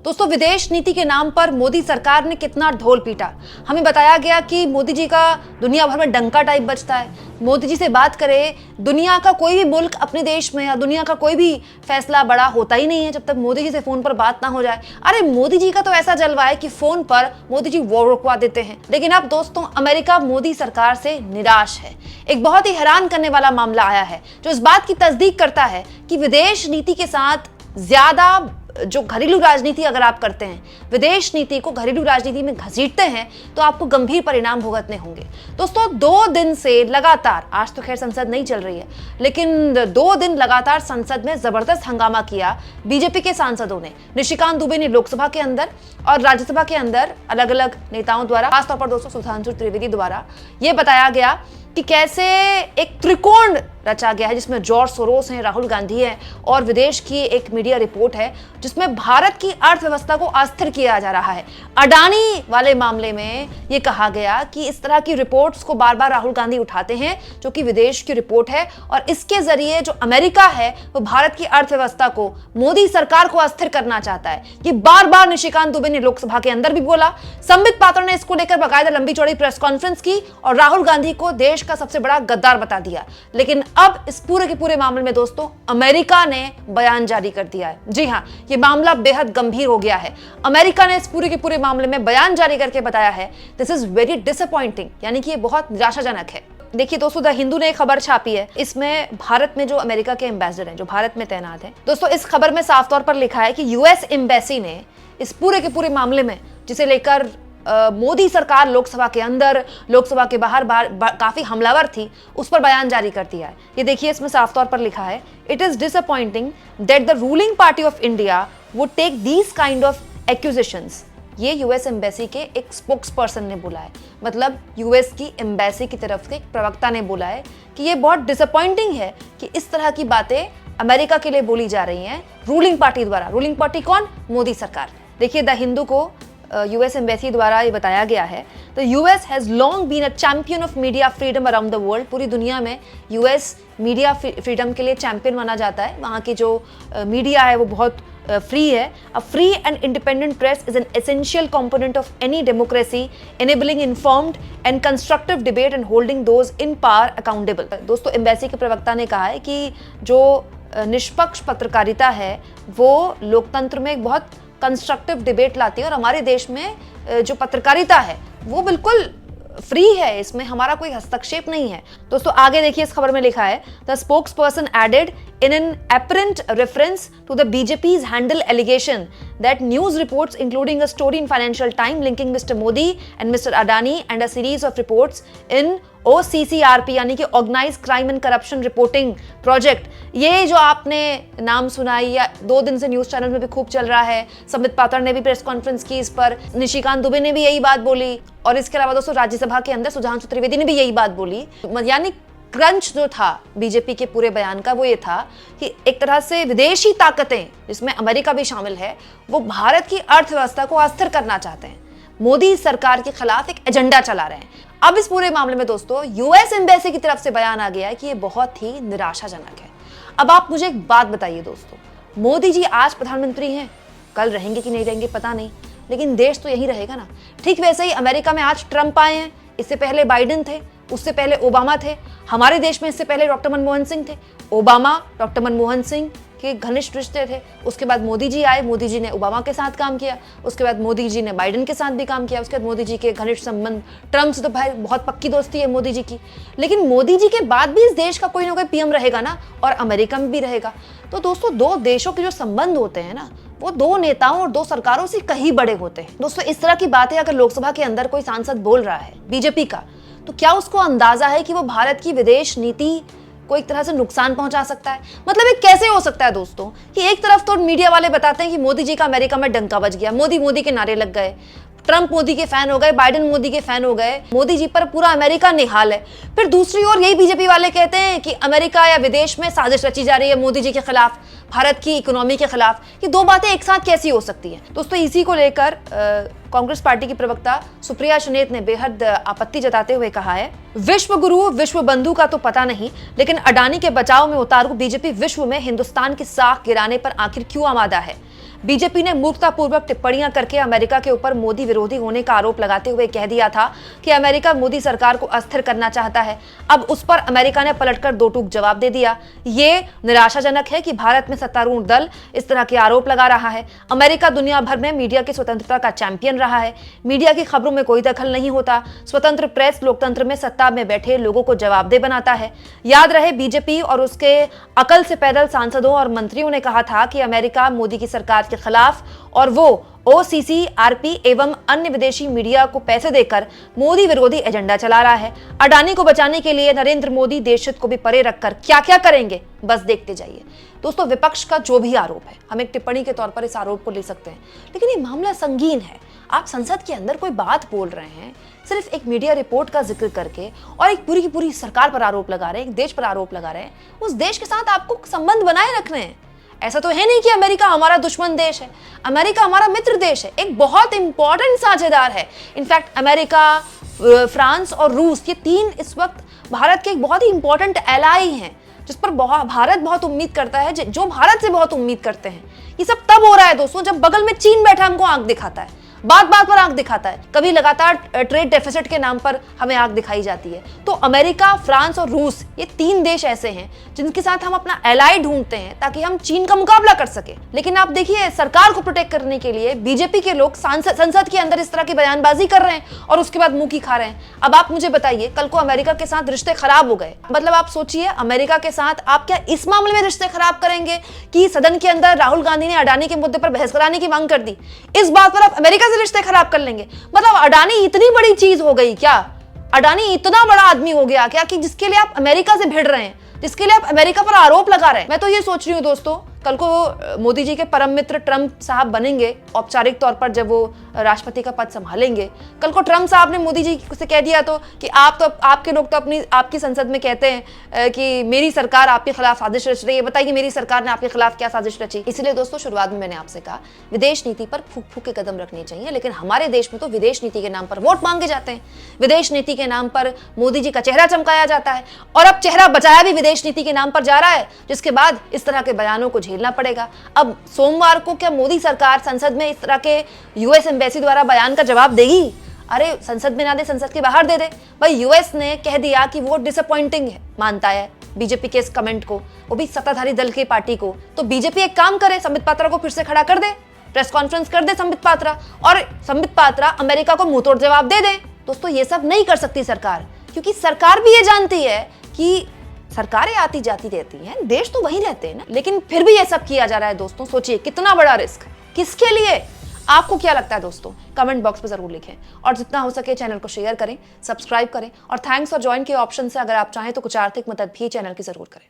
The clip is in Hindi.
दोस्तों, विदेश नीति के नाम पर मोदी सरकार ने कितना ढोल पीटा। हमें बताया गया कि मोदी जी का दुनिया भर में डंका टाइप बजता है। मोदी जी से बात करें, दुनिया का कोई भी मुल्क अपने देश में या दुनिया का कोई भी फैसला बड़ा होता ही नहीं है जब तक मोदी जी से फोन पर बात ना हो जाए। अरे मोदी जी का तो ऐसा जलवा है कि फोन पर मोदी जी वो रुकवा देते हैं। लेकिन अब दोस्तों, अमेरिका मोदी सरकार से निराश है। एक बहुत ही हैरान करने वाला मामला आया है जो इस बात की तस्दीक करता है कि विदेश नीति के साथ ज्यादा जो घरेलू राजनीति अगर आप करते हैं, विदेश नीति को घरेलू राजनीति में घसीटते हैं, तो आपको गंभीर परिणाम भुगतने होंगे। दोस्तों, 2 दिन से लगातार, आज तो खैर संसद नहीं चल रही है, लेकिन 2 दिन लगातार संसद में जबरदस्त हंगामा किया बीजेपी के सांसदों ने। निशिकांत दुबे ने लोकसभा के अंदर और राज्यसभा के अंदर अलग अलग नेताओं द्वारा, खासतौर पर दोस्तों सुधांशु त्रिवेदी द्वारा यह बताया गया कि कैसे एक त्रिकोण रचा गया है जिसमें जॉर्ज सोरोस हैं, राहुल गांधी है और विदेश की एक मीडिया रिपोर्ट है जिसमें भारत की अर्थव्यवस्था को अस्थिर किया जा रहा है। अडानी वाले मामले में यह कहा गया कि इस तरह की रिपोर्ट्स को बार बार राहुल गांधी उठाते हैं जो कि विदेश की रिपोर्ट है, और इसके जरिए जो अमेरिका है वो भारत की अर्थव्यवस्था को, मोदी सरकार को अस्थिर करना चाहता है। ये बार बार निशिकांत दुबे ने लोकसभा के अंदर भी बोला। संबित पात्रा ने इसको लेकर बाकायदा लंबी चौड़ी प्रेस कॉन्फ्रेंस की और राहुल गांधी को देश का सबसे बड़ा गद्दार बता दिया। लेकिन अब इस पूरे के पूरे मामले में दोस्तों अमेरिका ने बयान जारी कर दिया है। जी हां, यह मामला बेहद गंभीर हो गया है। अमेरिका ने इस पूरे के पूरे मामले में बयान जारी करके बताया है, दिस इज वेरी डिसअपॉइंटिंग, यानी कि यह बहुत निराशाजनक है। देखिए दोस्तों, द हिंदू ने एक खबर छापी है, इसमें भारत में जो अमेरिका के एम्बेसडर हैं, जो भारत में तैनात हैं, दोस्तों इस खबर में साफ तौर पर लिखा है कि यूएस एम्बेसी ने इस पूरे के पूरे मामले में, जिसे लेकर मोदी सरकार लोकसभा के अंदर, लोकसभा के बाहर काफी हमलावर थी, उस पर बयान जारी कर दिया है। ये देखिए, इसमें साफ तौर पर लिखा है, it is disappointing that the ruling party of India would take these kind of accusations. ये यूएस एम्बेसी के एक स्पोक्स पर्सन ने बोला है, मतलब यूएस की एम्बेसी की तरफ से एक प्रवक्ता ने बोला है कि ये बहुत डिसअपॉइंटिंग है कि इस तरह की बातें अमेरिका के लिए बोली जा रही हैं रूलिंग पार्टी द्वारा। रूलिंग पार्टी कौन? मोदी सरकार। देखिए, द हिंदू को यूएस एम्बेसी द्वारा ये बताया गया है, तो US has long been a champion of media freedom around the world. पूरी दुनिया में यूएस मीडिया फ्रीडम के लिए चैंपियन माना जाता है। वहाँ की जो मीडिया है वो बहुत फ्री है। A free and independent press is an essential component of any democracy, enabling informed and constructive debate and holding those in power accountable. दोस्तों, एम्बेसी के प्रवक्ता ने कहा है कि जो निष्पक्ष पत्रकारिता है वो लोकतंत्र में एक बहुत कंस्ट्रक्टिव डिबेट लाती है, और हमारे देश में जो पत्रकारिता है वो बिल्कुल फ्री है, इसमें हमारा कोई हस्तक्षेप नहीं है। दोस्तों आगे देखिए, इस खबर में लिखा है, the spokesperson added in an apparent reference to the BJP's handle allegation that news reports including a story in Financial Times linking Mr. Modi and Mr. Adani and a series of reports in OCCRP यानी कि Organized Crime and Corruption Reporting Project, ये जो आपने नाम सुना या 2 दिन से न्यूज चैनल में भी खूब चल रहा है। संबित पात्रा ने भी प्रेस कॉन्फ्रेंस की इस पर, निशिकांत दुबे ने भी यही बात बोली, और इसके अलावा दोस्तों राज्यसभा के अंदर सुधांशु त्रिवेदी ने भी यही बात बोली। यानी क्रंच जो था बीजेपी के पूरे बयान का वो ये था कि एक तरह से विदेशी ताकतें, जिसमें अमेरिका भी शामिल है, वो भारत की अर्थव्यवस्था को अस्थिर करना चाहते हैं, मोदी सरकार के खिलाफ एक एजेंडा चला रहे हैं। अब इस पूरे मामले में दोस्तों यूएस एम्बेसी की तरफ से बयान आ गया है कि ये बहुत ही निराशाजनक है। अब आप मुझे एक बात बताइए दोस्तों, मोदी जी आज प्रधानमंत्री हैं, कल रहेंगे कि नहीं रहेंगे पता नहीं, लेकिन देश तो यही रहेगा ना। ठीक वैसे ही अमेरिका में आज ट्रंप आए हैं, इससे पहले बाइडेन थे, उससे पहले ओबामा थे। हमारे देश में इससे पहले डॉक्टर मनमोहन सिंह थे। ओबामा डॉक्टर मनमोहन सिंह के घनिष्ठ रिश्ते थे। उसके बाद मोदी जी आए, मोदी जी ने ओबामा के साथ काम किया, उसके बाद मोदी जी ने बाइडेन के साथ भी काम किया, उसके बाद मोदी जी के घनिष्ठ संबंध, ट्रंप से तो भाई बहुत पक्की दोस्ती है मोदी जी की। लेकिन मोदी जी के बाद भी इस देश का कोई ना कोई पीएम रहेगा ना, और अमेरिका में भी रहेगा। तो दोस्तों 2 देशों के जो संबंध होते हैं ना, वो 2 नेताओं और 2 सरकारों से कहीं बड़े होते हैं। दोस्तों इस तरह की बातें अगर लोकसभा के अंदर कोई सांसद बोल रहा है बीजेपी का, तो क्या उसको अंदाजा है कि वो भारत की विदेश नीति को एक तरह से नुकसान पहुंचा सकता है? मतलब ये कैसे हो सकता है दोस्तों कि एक तरफ तो मीडिया वाले बताते हैं कि मोदी जी का अमेरिका में डंका बज गया, मोदी मोदी के नारे लग गए, ट्रंप मोदी के फैन हो गए, बाइडेन मोदी के फैन हो गए, मोदी जी पर पूरा अमेरिका निहाल है। फिर दूसरी ओर यही बीजेपी वाले कहते हैं कि अमेरिका या विदेश में साजिश रची जा रही है मोदी जी के खिलाफ, भारत की इकोनॉमी के खिलाफ। ये 2 बातें एक साथ कैसी हो सकती हैं? दोस्तों इसी को लेकर कांग्रेस पार्टी की प्रवक्ता सुप्रिया सुनेत ने बेहद आपत्ति जताते हुए कहा है, विश्व गुरु विश्व बंधु का तो पता नहीं, लेकिन अडानी के बचाव में उतारू बीजेपी विश्व में हिंदुस्तान की साख गिराने पर आखिर क्यों आमादा है? बीजेपी ने मूर्खतापूर्वक टिप्पणियां करके अमेरिका के ऊपर मोदी विरोधी होने का आरोप लगाते हुए कह दिया था कि अमेरिका मोदी सरकार को अस्थिर करना चाहता है। अब उस पर अमेरिका ने पलटकर दो टूक जवाब दे दिया। ये निराशाजनक है कि भारत में सत्तारूढ़ दल इस तरह के आरोप लगा रहा है। अमेरिका दुनिया भर में मीडिया की स्वतंत्रता का चैंपियन रहा है। मीडिया की खबरों में कोई दखल नहीं होता। स्वतंत्र प्रेस लोकतंत्र में सत्ता में बैठे लोगों को जवाबदेह बनाता है। याद रहे, बीजेपी और उसके अकल से पैदल सांसदों और मंत्रियों ने कहा था कि अमेरिका मोदी की सरकार के खिलाफ और वो ओसीसी, आरपी एवं अन्य विदेशी मीडिया को पैसे देकर मोदी विरोधी एजेंडा चला रहा है। अडानी को बचाने के लिए नरेंद्र मोदी देश हित को भी परे रखकर क्या क्या करेंगे, बस देखते जाइए। दोस्तों, विपक्ष का जो भी आरोप है, हम एक टिप्पणी के तौर पर इस आरोप को ले सकते हैं, लेकिन ये मामला संगीन है। आप संसद के अंदर कोई बात बोल रहे हैं, सिर्फ एक मीडिया रिपोर्ट का जिक्र करके, और एक पूरी की पूरी सरकार पर आरोप लगा रहे हैं, एक देश पर आरोप लगा रहे हैं। उस देश के साथ आपको संबंध बनाए रखने हैं। ऐसा तो है नहीं कि अमेरिका हमारा दुश्मन देश है। अमेरिका हमारा मित्र देश है, एक बहुत इंपॉर्टेंट साझेदार है। इनफैक्ट अमेरिका, फ्रांस और रूस, ये तीन इस वक्त भारत के एक बहुत ही इंपॉर्टेंट एलाई हैं, जिस पर भारत बहुत उम्मीद करता है, जो भारत से बहुत उम्मीद करते हैं। ये सब तब हो रहा है दोस्तों जब बगल में चीन बैठा हमको आंख दिखाता है, बात बात पर आंख दिखाता है। कभी लगातार ट्रेड डेफिसिट के नाम पर हमें आंख दिखाई जाती है। तो अमेरिका, फ्रांस और रूस, ये तीन देश ऐसे हैं जिनके साथ हम अपना एलाई ढूंढते हैं ताकि हम चीन का मुकाबला कर सके। लेकिन आप देखिए, सरकार को प्रोटेक्ट करने के लिए बीजेपी के लोग संसद के अंदर इस तरह की बयानबाजी कर रहे हैं और उसके बाद मुंह की खा रहे हैं। अब आप मुझे बताइए, कल को अमेरिका के साथ रिश्ते खराब हो गए, मतलब आप सोचिए, अमेरिका के साथ आप क्या इस मामले में रिश्ते खराब करेंगे कि सदन के अंदर राहुल गांधी ने अडानी के मुद्दे पर बहस कराने की मांग कर दी, इस बात पर आप अमेरिका से रिश्ते खराब कर लेंगे? मतलब अडानी इतनी बड़ी चीज हो गई क्या? अडानी इतना बड़ा आदमी हो गया क्या कि जिसके लिए आप अमेरिका से भिड़ रहे हैं, जिसके लिए आप अमेरिका पर आरोप लगा रहे हैं? मैं तो ये सोच रही हूं दोस्तों, कल को मोदी जी के परम मित्र ट्रंप साहब बनेंगे औपचारिक तौर पर, जब वो राष्ट्रपति का पद संभालेंगे। कल को ट्रंप साहब ने मोदी जी से कह दिया तो कि आपके लोग तो आपकी संसद में कहते हैं कि मेरी सरकार आपके खिलाफ साजिश रच रही है। बताइए मेरी सरकार ने आपके खिलाफ क्या साजिश रची? इसलिए दोस्तों, शुरुआत में मैंने आपसे कहा, विदेश नीति पर फूक फूक के कदम रखने चाहिए, लेकिन हमारे देश में तो विदेश नीति के नाम पर वोट मांगे जाते हैं, विदेश नीति के नाम पर मोदी जी का चेहरा चमकाया जाता है, और अब चेहरा बचाया भी विदेश नीति के नाम पर जा रहा है, जिसके बाद इस तरह के बयानों को झेलना पड़ेगा। अब सोमवार को क्या मोदी सरकार संसद में इस तरह के यूएस एम्बेसी द्वारा बयान का जवाब देगी? अरे संसद में ना दे, संसद के बाहर दे दे भाई। यूएस ने कह दिया कि वो डिसअपॉइंटिंग है, मानता है बीजेपी के इस कमेंट को, वो भी सत्ताधारी दल की पार्टी को। तो बीजेपी एक काम करे, संबित पात्रा को फिर से खड़ा कर दे, प्रेस कॉन्फ्रेंस कर दे संबित पात्रा, और संबित पात्रा अमेरिका को मुंहतोड़ जवाब दे दे। दोस्तों, ये सब नहीं कर सकती सरकार, क्योंकि सरकार भी ये जानती है कि सरकारें आती जाती रहती हैं, देश तो वही रहते हैं ना, लेकिन फिर भी ये सब किया जा रहा है। दोस्तों, सोचिए कितना बड़ा रिस्क, किसके लिए? आपको क्या लगता है दोस्तों? कमेंट बॉक्स में जरूर लिखें, और जितना हो सके चैनल को शेयर करें, सब्सक्राइब करें, और थैंक्स और ज्वाइन के ऑप्शन से अगर आप चाहें तो कुछ आर्थिक मदद भी चैनल की जरूर करें।